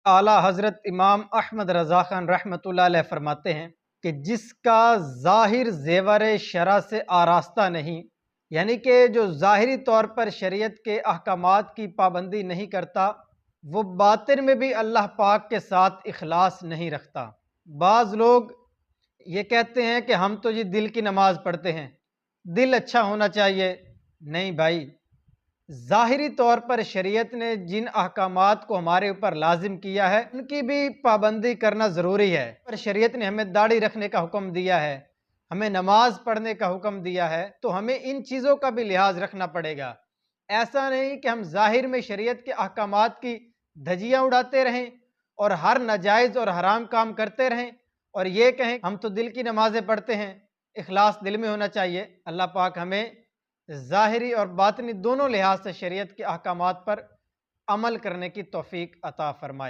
आला हज़रत इमाम अहमद रज़ा ख़ान रहमतुल्लाह अलैह फरमाते हैं कि जिसका ज़ाहिर ज़ेवर शरा से आरास्ता नहीं, यानी कि जो ज़ाहिरी तौर पर शरीयत के अहकामात की पाबंदी नहीं करता, वो बातिन में भी अल्लाह पाक के साथ इखलास नहीं रखता। बाज़ लोग ये कहते हैं कि हम तो जी दिल की नमाज़ पढ़ते हैं, दिल अच्छा होना चाहिए। नहीं भाई, ज़ाहिरी तौर पर शरीयत ने जिन अहकामात को हमारे ऊपर लाज़िम किया है, उनकी भी पाबंदी करना ज़रूरी है। पर शरीयत ने हमें दाढ़ी रखने का हुक्म दिया है, हमें नमाज़ पढ़ने का हुक्म दिया है, तो हमें इन चीज़ों का भी लिहाज़ रखना पड़ेगा। ऐसा नहीं कि हम ज़ाहिर में शरीयत के अहकामात की धज्जियाँ उड़ाते रहें और हर नाजायज़ और हराम काम करते रहें और ये कहें हम तो दिल की नमाज़ें पढ़ते हैं, इखलास दिल में होना चाहिए। अल्लाह पाक हमें ज़ाहिरी और बातिनी दोनों लिहाज से शरीयत के अहकामात पर अमल करने की तौफ़ीक अता फ़रमाए।